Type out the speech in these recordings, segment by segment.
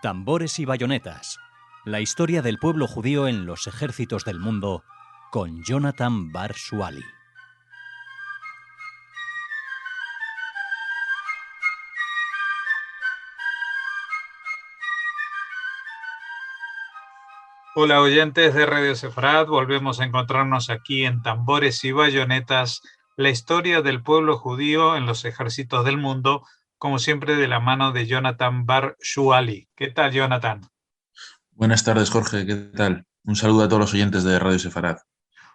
Tambores y bayonetas. La historia del pueblo judío en los ejércitos del mundo con Jonathan Bar Shuali. Hola oyentes de Radio Sefarad, volvemos a encontrarnos aquí en Tambores y Bayonetas, la historia del pueblo judío en los ejércitos del mundo, como siempre de la mano de Jonathan Bar Shuali. ¿Qué tal, Jonathan? Buenas tardes, Jorge, ¿qué tal? Un saludo a todos los oyentes de Radio Sefarad.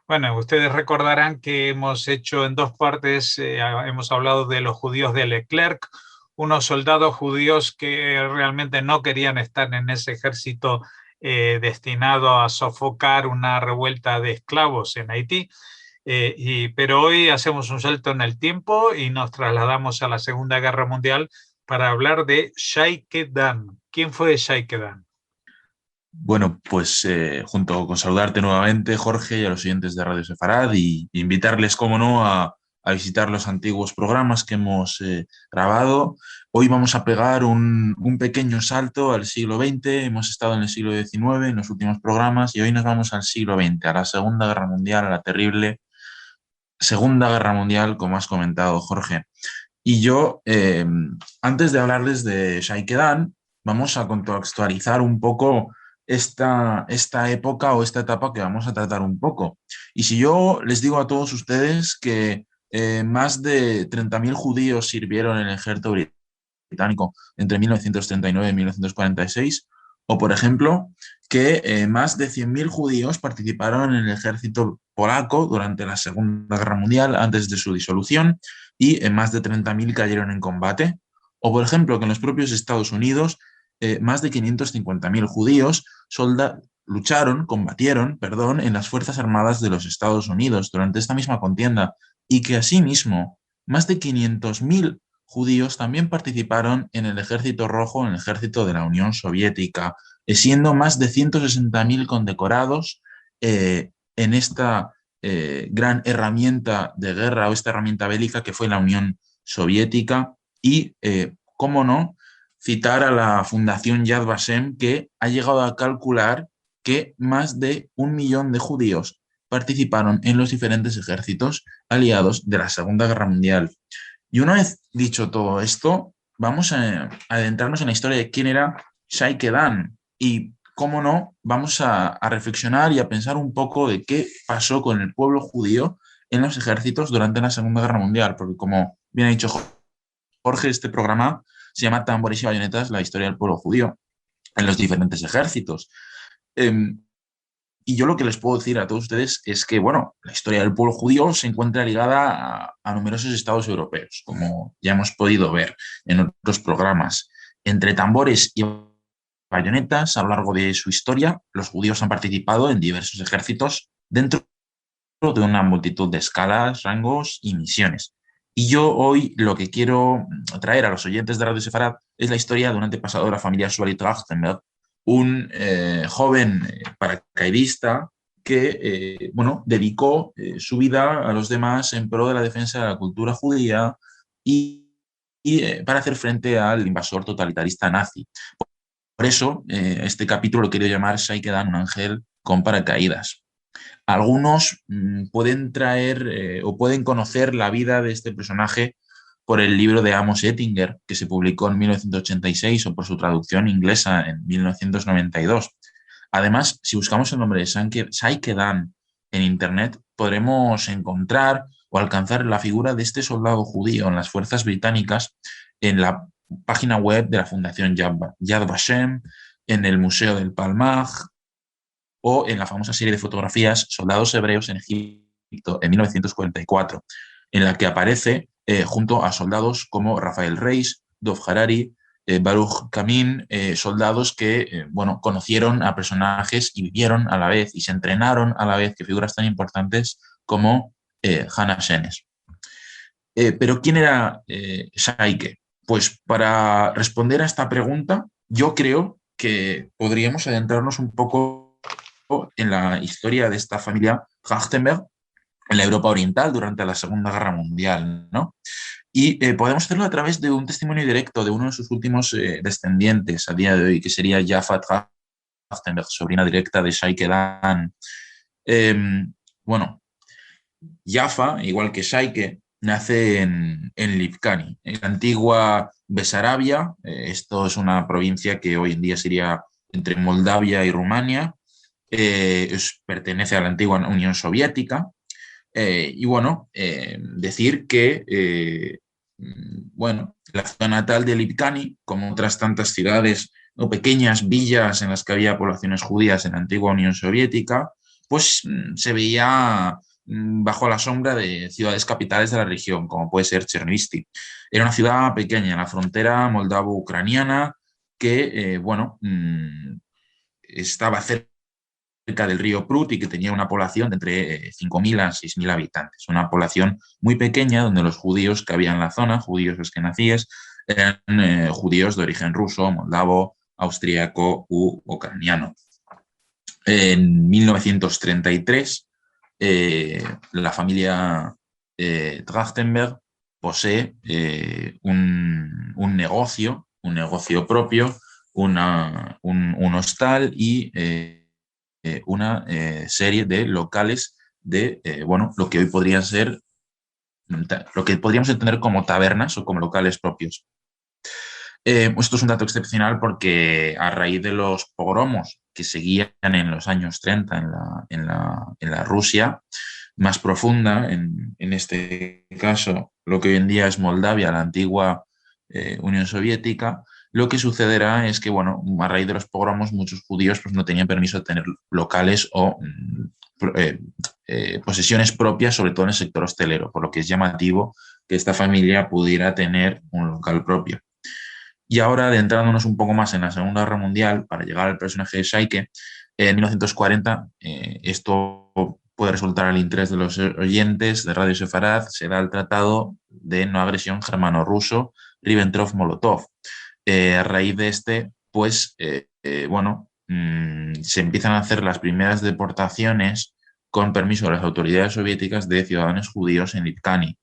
Bueno, ustedes recordarán que hemos hecho en dos partes, hemos hablado de los judíos de Leclerc, unos soldados judíos que realmente no querían estar en ese ejército destinado a sofocar una revuelta de esclavos en Haití. Pero hoy hacemos un salto en el tiempo y nos trasladamos a la Segunda Guerra Mundial para hablar de Shaike Dan. ¿Quién fue Shaike Dan? Bueno, pues junto con saludarte nuevamente, Jorge, y a los oyentes de Radio Sefarad y invitarles, como no, a visitar los antiguos programas que hemos grabado. Hoy vamos a pegar un pequeño salto al siglo XX. Hemos estado en el siglo XIX en los últimos programas y hoy nos vamos al siglo XX, a la Segunda Guerra Mundial, a la terrible Segunda Guerra Mundial, como has comentado, Jorge. Y yo, antes de hablarles de Shaike Dan, vamos a contextualizar un poco esta época o esta etapa que vamos a tratar un poco. Y si yo les digo a todos ustedes que más de 30.000 judíos sirvieron en el ejército británico entre 1939 y 1946, o por ejemplo, que más de 100.000 judíos participaron en el ejército polaco durante la Segunda Guerra Mundial antes de su disolución y más de 30.000 cayeron en combate, o por ejemplo, que en los propios Estados Unidos más de 550.000 judíos combatieron, en las Fuerzas Armadas de los Estados Unidos durante esta misma contienda y que asimismo más de 500.000 judíos también participaron en el Ejército Rojo, en el Ejército de la Unión Soviética, siendo más de 160.000 condecorados en esta gran herramienta de guerra o esta herramienta bélica que fue la Unión Soviética y, cómo no, citar a la Fundación Yad Vashem, que ha llegado a calcular que más de 1 millón de judíos participaron en los diferentes ejércitos aliados de la Segunda Guerra Mundial. Y una vez dicho todo esto, vamos a adentrarnos en la historia de quién era Shaike Dan y, cómo no, vamos a reflexionar y a pensar un poco de qué pasó con el pueblo judío en los ejércitos durante la Segunda Guerra Mundial, porque como bien ha dicho Jorge, este programa se llama Tambores y Bayonetas, la historia del pueblo judío en los diferentes ejércitos. Y yo lo que les puedo decir a todos ustedes es que, bueno, la historia del pueblo judío se encuentra ligada a numerosos estados europeos, como ya hemos podido ver en otros programas. Entre tambores y bayonetas, a lo largo de su historia, los judíos han participado en diversos ejércitos dentro de una multitud de escalas, rangos y misiones. Y yo hoy lo que quiero traer a los oyentes de Radio Sefarad es la historia de un antepasado de la familia Shuali-Trachtenberg, un joven paracaidista que dedicó su vida a los demás en pro de la defensa de la cultura judía y para hacer frente al invasor totalitarista nazi. Por eso, este capítulo lo quiero llamar Shaike Dan, un ángel con paracaídas. Algunos pueden traer o pueden conocer la vida de este personaje por el libro de Amos Ettinger, que se publicó en 1986, o por su traducción inglesa en 1992. Además, si buscamos el nombre de Shaike Dan en Internet, podremos encontrar o alcanzar la figura de este soldado judío en las fuerzas británicas en la página web de la Fundación Yad Vashem, en el Museo del Palmaj, o en la famosa serie de fotografías Soldados Hebreos en Egipto en 1944, en la que aparece junto a soldados como Rafael Reis, Dov Harari, Baruch Kamin, soldados que conocieron a personajes y vivieron a la vez y se entrenaron a la vez, que figuras tan importantes como Hannah Shenes. Pero ¿quién era Shaike? Pues para responder a esta pregunta, yo creo que podríamos adentrarnos un poco en la historia de esta familia Trachtenberg en la Europa Oriental durante la Segunda Guerra Mundial, ¿no? Y podemos hacerlo a través de un testimonio directo de uno de sus últimos descendientes a día de hoy, que sería Jaffa Trachtenberg, sobrina directa de Shaike Dan. Bueno, Jaffa, igual que Shaike, nace en Lipcani, en la antigua Besarabia. Esto es una provincia que hoy en día sería entre Moldavia y Rumania. Pertenece a la antigua Unión Soviética. Y bueno, decir que bueno, la ciudad natal de Lipcani, como otras tantas ciudades o pequeñas villas en las que había poblaciones judías en la antigua Unión Soviética, pues se veía bajo la sombra de ciudades capitales de la región, como puede ser Chernivtsi. Era una ciudad pequeña en la frontera moldavo-ucraniana que, bueno, estaba cerca del río Prut y que tenía una población de entre 5.000 a 6.000 habitantes. Una población muy pequeña donde los judíos que había en la zona, judíos askenazíes, eran judíos de origen ruso, moldavo, austríaco u ucraniano. En 1933, la familia Trachtenberg posee un negocio propio, un hostal y una serie de locales de, bueno, lo que hoy podrían ser, lo que podríamos entender como tabernas o como locales propios. Esto es un dato excepcional porque a raíz de los pogromos que seguían en los años 30 en la Rusia más profunda, en este caso lo que hoy en día es Moldavia, la antigua Unión Soviética, lo que sucederá es que, bueno, a raíz de los pogromos muchos judíos pues, no tenían permiso de tener locales o posesiones propias, sobre todo en el sector hostelero, por lo que es llamativo que esta familia pudiera tener un local propio. Y ahora, adentrándonos un poco más en la Segunda Guerra Mundial, para llegar al personaje de Shaike, en 1940, esto puede resultar al interés de los oyentes de Radio Sefarad, se da el Tratado de No Agresión Germano-Ruso Ribbentrop-Molotov. A raíz de este, pues, bueno, se empiezan a hacer las primeras deportaciones con permiso de las autoridades soviéticas de ciudadanos judíos en Lipcani.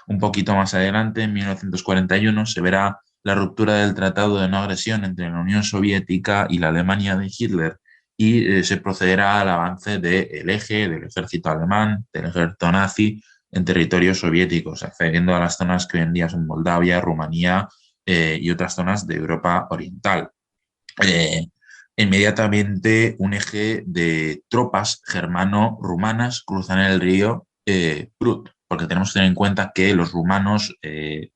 Un poquito más adelante, en 1941, se verá la ruptura del Tratado de No Agresión entre la Unión Soviética y la Alemania de Hitler y se procederá al avance del eje, del ejército alemán, del ejército nazi en territorios soviéticos, accediendo a las zonas que hoy en día son Moldavia, Rumanía y otras zonas de Europa Oriental. Inmediatamente un eje de tropas germano-rumanas cruzan el río Prut, porque tenemos que tener en cuenta que los rumanos, el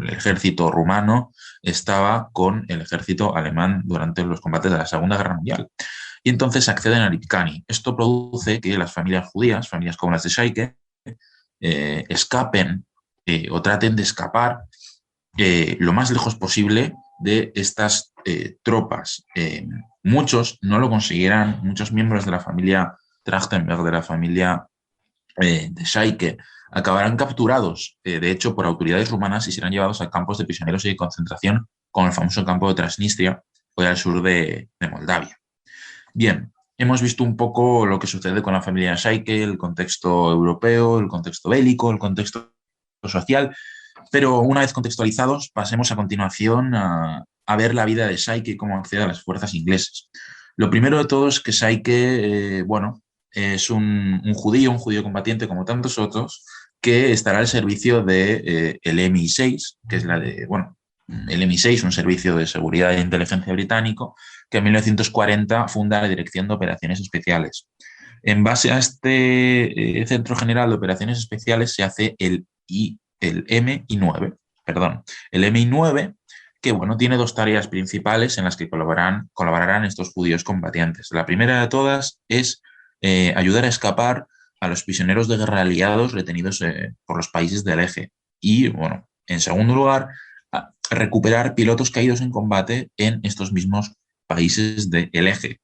ejército rumano estaba con el ejército alemán durante los combates de la Segunda Guerra Mundial. Y entonces acceden a Lipcani. Esto produce que las familias judías, familias como las de Shaike, escapen o traten de escapar lo más lejos posible de estas tropas. Muchos no lo consiguieran, muchos miembros de la familia Trachtenberg, de la familia de Shaike, acabarán capturados, de hecho, por autoridades rumanas y serán llevados a campos de prisioneros y de concentración, como el famoso campo de Transnistria, hoy al sur de Moldavia. Bien, hemos visto un poco lo que sucede con la familia Shaike, el contexto europeo, el contexto bélico, el contexto social, pero una vez contextualizados, pasemos a continuación a ver la vida de Shaike y cómo accede a las fuerzas inglesas. Lo primero de todo es que Shaike, bueno, es un judío combatiente como tantos otros, que estará al servicio de el MI6, que es el MI6, un servicio de seguridad e inteligencia británico, que en 1940 funda la Dirección de Operaciones Especiales. En base a este Centro General de Operaciones Especiales se hace el MI9, el MI9, que bueno, tiene dos tareas principales en las que colaborarán estos judíos combatientes. La primera de todas es ayudar a escapar a los prisioneros de guerra aliados retenidos por los países del eje. Y, bueno, en segundo lugar, recuperar pilotos caídos en combate en estos mismos países del eje.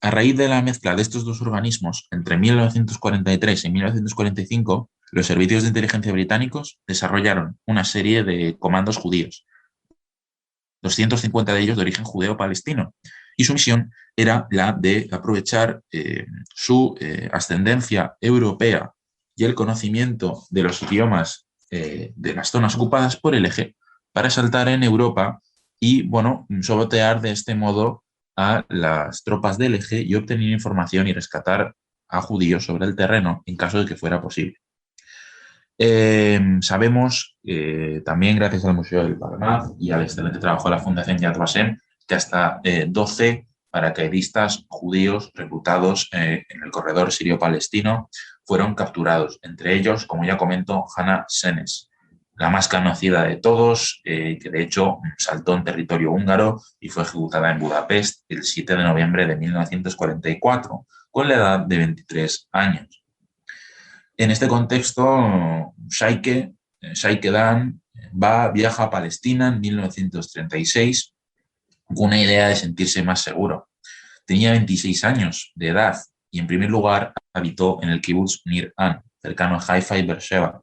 A raíz de la mezcla de estos dos organismos, entre 1943 y 1945, los servicios de inteligencia británicos desarrollaron una serie de comandos judíos, 250 de ellos de origen judeo-palestino, y su misión era la de aprovechar su ascendencia europea y el conocimiento de los idiomas de las zonas ocupadas por el Eje para saltar en Europa y, bueno, sabotear de este modo a las tropas del Eje y obtener información y rescatar a judíos sobre el terreno en caso de que fuera posible. Sabemos también, gracias al Museo del Palmaz y al excelente trabajo de la Fundación Yad Vashem, que hasta 12 paracaidistas judíos reclutados en el corredor sirio-palestino fueron capturados. Entre ellos, como ya comento, Hannah Senes, la más conocida de todos, que de hecho saltó en territorio húngaro y fue ejecutada en Budapest el 7 de noviembre de 1944, con la edad de 23 años. En este contexto, Shaike Dan viaja a Palestina en 1936 con una idea de sentirse más seguro. Tenía 26 años de edad y en primer lugar habitó en el kibbutz Nir An, cercano a Haifa y Beersheba.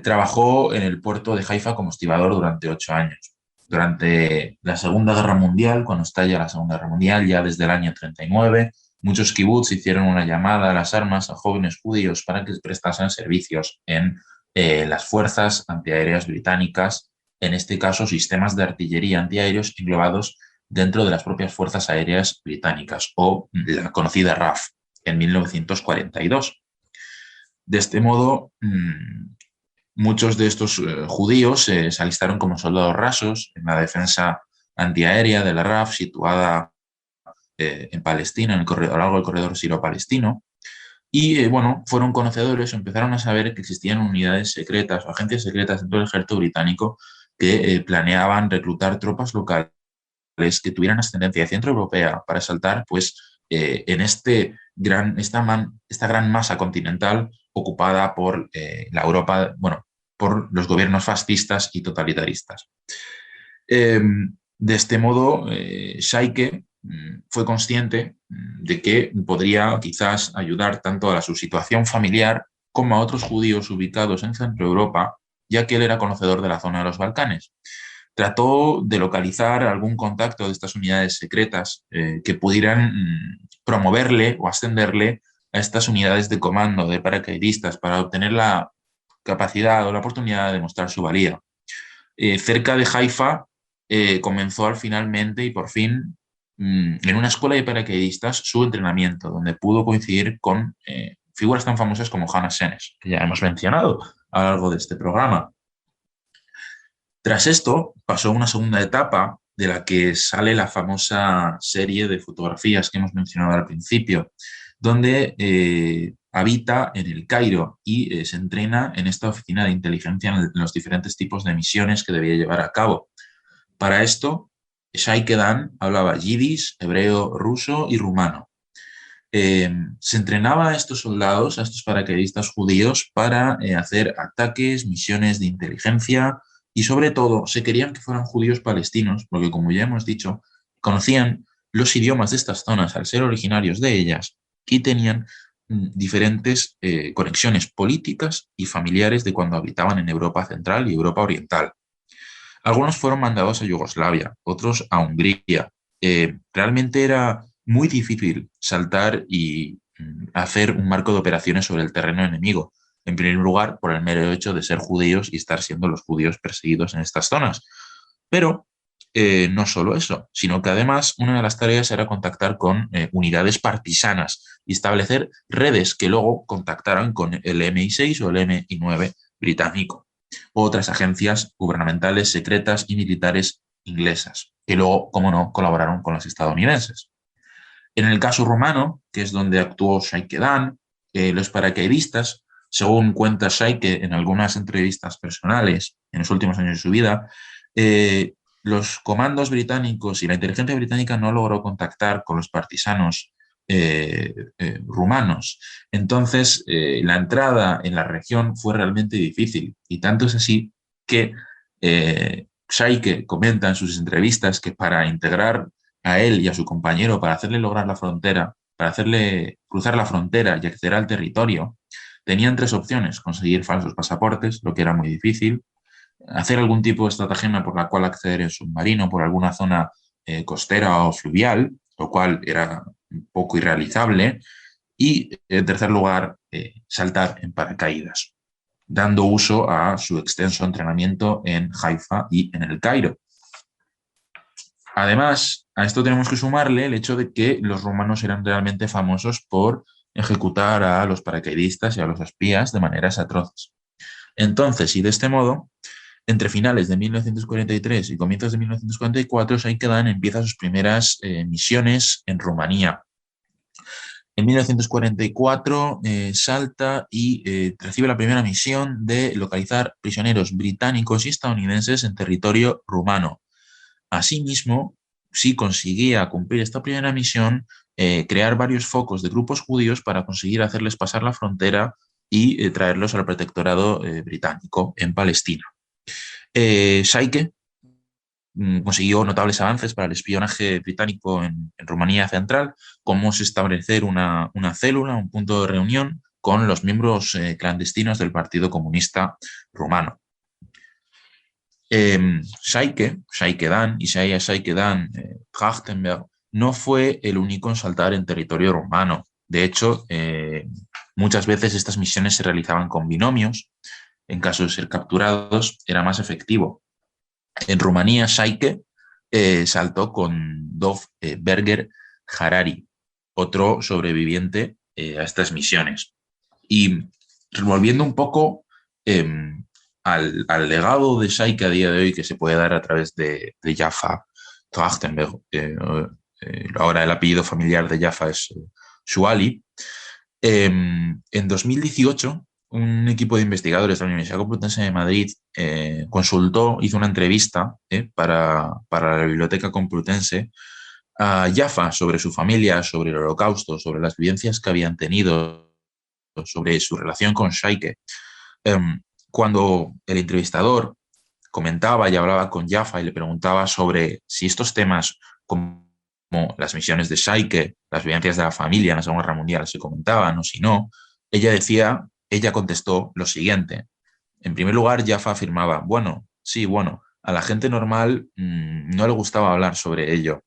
Trabajó en el puerto de Haifa como estibador durante 8 años. Durante la Segunda Guerra Mundial, cuando estalla la Segunda Guerra Mundial, ya desde el año 39, muchos kibbutz hicieron una llamada a las armas a jóvenes judíos para que prestasen servicios en las fuerzas antiaéreas británicas, en este caso sistemas de artillería antiaéreos englobados dentro de las propias fuerzas aéreas británicas, o la conocida RAF, en 1942. De este modo, muchos de estos judíos se alistaron como soldados rasos en la defensa antiaérea de la RAF situada en Palestina, a lo largo del corredor siro-palestino, y bueno, fueron conocedores, empezaron a saber que existían unidades secretas o agencias secretas dentro del ejército británico que planeaban reclutar tropas locales que tuvieran ascendencia centroeuropea para saltar pues, en esta gran masa continental ocupada por la Europa, bueno, por los gobiernos fascistas y totalitaristas. De este modo, Shaike fue consciente de que podría quizás ayudar tanto a su situación familiar como a otros judíos ubicados en Centroeuropa, ya que él era conocedor de la zona de los Balcanes. Trató de localizar algún contacto de estas unidades secretas que pudieran promoverle o ascenderle a estas unidades de comando de paracaidistas para obtener la capacidad o la oportunidad de demostrar su valía. Cerca de Haifa comenzó finalmente y por fin en una escuela de paracaidistas su entrenamiento, donde pudo coincidir con figuras tan famosas como Hannah Senes, que ya hemos mencionado a lo largo de este programa. Tras esto, pasó una segunda etapa de la que sale la famosa serie de fotografías que hemos mencionado al principio, donde habita en el Cairo y se entrena en esta oficina de inteligencia en los diferentes tipos de misiones que debía llevar a cabo. Para esto, Shaike Dan hablaba yiddish, hebreo, ruso y rumano. Se entrenaba a estos soldados, a estos paracaidistas judíos, para hacer ataques, misiones de inteligencia y, sobre todo, se querían que fueran judíos palestinos, porque, como ya hemos dicho, conocían los idiomas de estas zonas al ser originarios de ellas y tenían diferentes conexiones políticas y familiares de cuando habitaban en Europa Central y Europa Oriental. Algunos fueron mandados a Yugoslavia, otros a Hungría. Realmente era muy difícil saltar y hacer un marco de operaciones sobre el terreno enemigo. En primer lugar, por el mero hecho de ser judíos y estar siendo los judíos perseguidos en estas zonas. Pero no solo eso, sino que además una de las tareas era contactar con unidades partisanas y establecer redes que luego contactaran con el MI6 o el MI9 británico, o otras agencias gubernamentales, secretas y militares inglesas, que luego, como no, colaboraron con los estadounidenses. En el caso rumano, que es donde actuó Shaike Dan, los paracaidistas, según cuenta Shaike en algunas entrevistas personales en los últimos años de su vida, los comandos británicos y la inteligencia británica no logró contactar con los partisanos rumanos. Entonces, la entrada en la región fue realmente difícil, y tanto es así que Shaike comenta en sus entrevistas que para integrar a él y a su compañero, para hacerle lograr la frontera, para hacerle cruzar la frontera y acceder al territorio, tenían 3 opciones: conseguir falsos pasaportes, lo que era muy difícil; hacer algún tipo de estratagema por la cual acceder en submarino por alguna zona costera o fluvial, lo cual era un poco irrealizable; y, en tercer lugar, saltar en paracaídas. dando uso a su extenso entrenamiento en Haifa y en el Cairo. Además, a esto tenemos que sumarle el hecho de que los romanos eran realmente famosos por ejecutar a los paracaidistas y a los espías de maneras atroces. Entonces, y de este modo, entre finales de 1943 y comienzos de 1944, Shaikedan empieza sus primeras misiones en Rumanía. En 1944 salta y recibe la primera misión de localizar prisioneros británicos y estadounidenses en territorio rumano. Asimismo, sí conseguía cumplir esta primera misión, crear varios focos de grupos judíos para conseguir hacerles pasar la frontera y traerlos al protectorado británico en Palestina. Shaike consiguió notables avances para el espionaje británico en Rumanía Central, como es establecer una célula, un punto de reunión con los miembros clandestinos del Partido Comunista Rumano. Shaikedan, Isaiah Shaikedan Trachtenberg, no fue el único en saltar en territorio rumano. De hecho, muchas veces estas misiones se realizaban con binomios. En caso de ser capturados, era más efectivo. En Rumanía, Shaike saltó con Dov Berger Harari, otro sobreviviente a estas misiones. Y volviendo un poco al legado de Shaike a día de hoy, que se puede dar a través de Jaffa Trachtenberg, ahora el apellido familiar de Jaffa es Shuali. En 2018, un equipo de investigadores de la Universidad Complutense de Madrid hizo una entrevista para la Biblioteca Complutense a Jaffa sobre su familia, sobre el Holocausto, sobre las vivencias que habían tenido, sobre su relación con Shaike. Cuando el entrevistador comentaba y hablaba con Jaffa y le preguntaba sobre si estos temas como las misiones de Shaike, las vivencias de la familia en la Segunda Guerra Mundial se comentaban o si no, ella contestó lo siguiente. En primer lugar, Jaffa afirmaba, bueno, a la gente normal no le gustaba hablar sobre ello.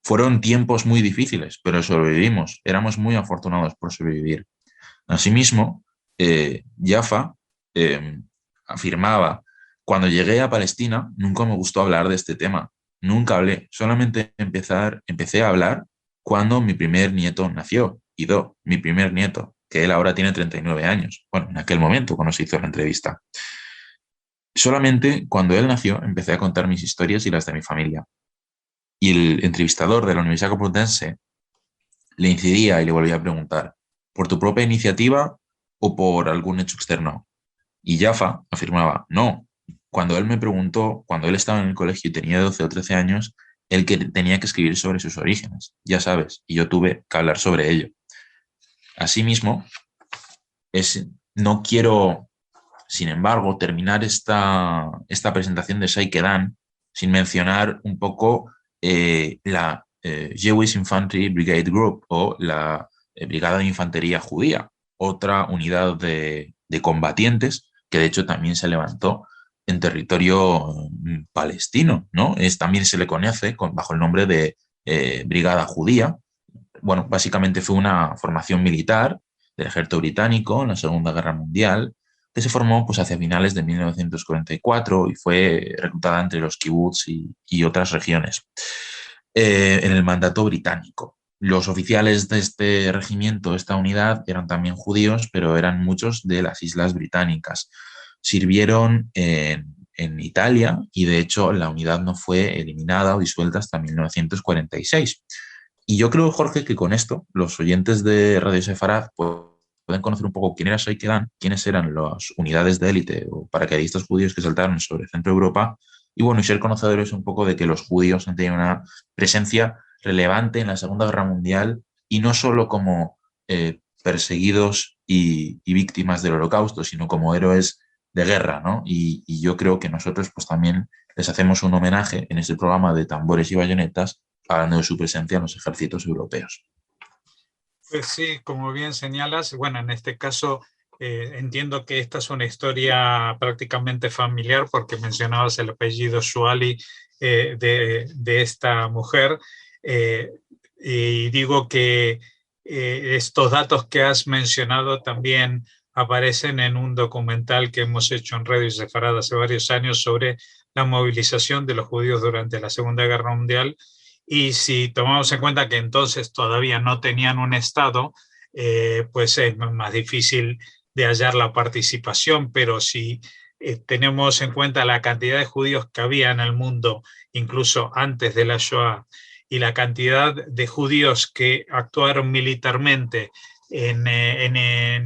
Fueron tiempos muy difíciles, pero sobrevivimos. Éramos muy afortunados por sobrevivir. Asimismo, Jaffa afirmaba, cuando llegué a Palestina nunca me gustó hablar de este tema. Nunca hablé, solamente empecé a hablar cuando mi primer nieto nació, Ido, mi primer nieto, que él ahora tiene 39 años. Bueno, en aquel momento, cuando se hizo la entrevista. Solamente cuando él nació empecé a contar mis historias y las de mi familia. Y el entrevistador de la Universidad Complutense le incidía y le volvía a preguntar, ¿por tu propia iniciativa o por algún hecho externo? Y Jaffa afirmaba, no. Cuando él me preguntó, cuando él estaba en el colegio y tenía 12 o 13 años, él tenía que escribir sobre sus orígenes, ya sabes, y yo tuve que hablar sobre ello. Asimismo, no quiero, sin embargo, terminar esta presentación de Shaikedan sin mencionar un poco la Jewish Infantry Brigade Group o la Brigada de Infantería Judía, otra unidad de combatientes que de hecho también se levantó en territorio palestino, ¿no? También se le conoce bajo el nombre de Brigada Judía. Bueno, básicamente fue una formación militar del ejército británico en la Segunda Guerra Mundial que se formó pues, hacia finales de 1944 y fue reclutada entre los kibbutz y otras regiones en el mandato británico. Los oficiales de este regimiento, esta unidad, eran también judíos, pero eran muchos de las islas británicas. Sirvieron en Italia y, de hecho, la unidad no fue eliminada o disuelta hasta 1946. Y yo creo, Jorge, que con esto los oyentes de Radio Sefarad pueden conocer un poco quién era Shaikedan, quiénes eran las unidades de élite o paracaidistas judíos que saltaron sobre Centro Europa y, bueno, y ser conocedores un poco de que los judíos han tenido una presencia relevante en la Segunda Guerra Mundial y no solo como perseguidos y víctimas del Holocausto, sino como héroes de guerra, ¿no? Y yo creo que nosotros pues también les hacemos un homenaje en este programa de Tambores y Bayonetas hablando de su presencia en los ejércitos europeos. Pues sí, como bien señalas, bueno, en este caso entiendo que esta es una historia prácticamente familiar porque mencionabas el apellido Shuali de esta mujer y digo que estos datos que has mencionado también aparecen en un documental que hemos hecho en Radio Sefarad hace varios años sobre la movilización de los judíos durante la Segunda Guerra Mundial. Y si tomamos en cuenta que entonces todavía no tenían un Estado, pues es más difícil de hallar la participación, pero si tenemos en cuenta la cantidad de judíos que había en el mundo, incluso antes de la Shoah, y la cantidad de judíos que actuaron militarmente en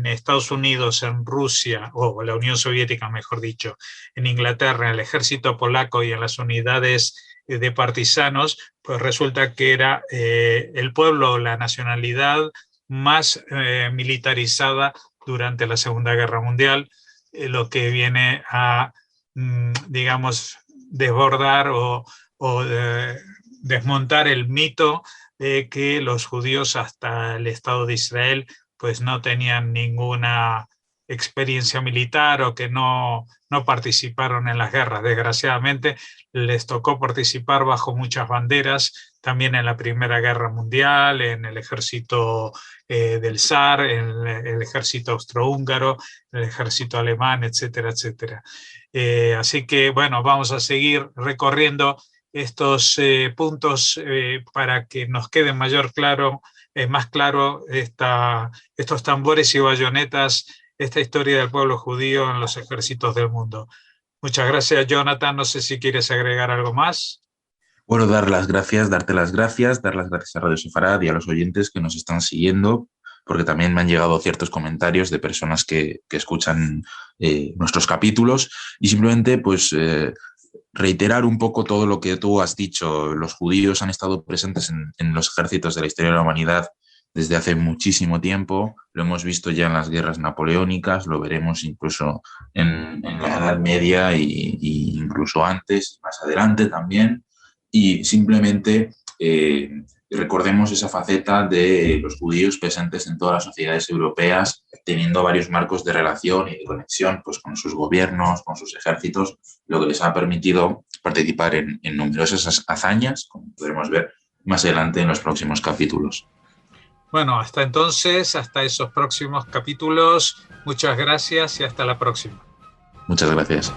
Estados Unidos, en Rusia, o la Unión Soviética, mejor dicho, en Inglaterra, en el ejército polaco y en las unidades de partisanos, pues resulta que era el pueblo, la nacionalidad más militarizada durante la Segunda Guerra Mundial, lo que viene a, digamos, desbordar o desmontar el mito de que los judíos hasta el Estado de Israel pues no tenían ninguna experiencia militar o que no participaron en las guerras. Desgraciadamente les tocó participar bajo muchas banderas, también en la Primera Guerra Mundial, en el ejército del zar, en el ejército austrohúngaro, en el ejército alemán, etcétera, etcétera. Así que, bueno, vamos a seguir recorriendo estos puntos para que nos quede más claro estos tambores y bayonetas, esta historia del pueblo judío en los ejércitos del mundo. Muchas gracias, Jonathan. No sé si quieres agregar algo más. Bueno, darte las gracias a Radio Sefarad y a los oyentes que nos están siguiendo, porque también me han llegado ciertos comentarios de personas que escuchan nuestros capítulos, y simplemente pues reiterar un poco todo lo que tú has dicho. Los judíos han estado presentes en los ejércitos de la historia de la humanidad desde hace muchísimo tiempo. Lo hemos visto ya en las guerras napoleónicas, lo veremos incluso en la Edad Media e incluso antes, más adelante también. Y simplemente recordemos esa faceta de los judíos presentes en todas las sociedades europeas, teniendo varios marcos de relación y de conexión pues, con sus gobiernos, con sus ejércitos, lo que les ha permitido participar en numerosas hazañas, como podremos ver más adelante en los próximos capítulos. Bueno, hasta entonces, hasta esos próximos capítulos, muchas gracias y hasta la próxima. Muchas gracias.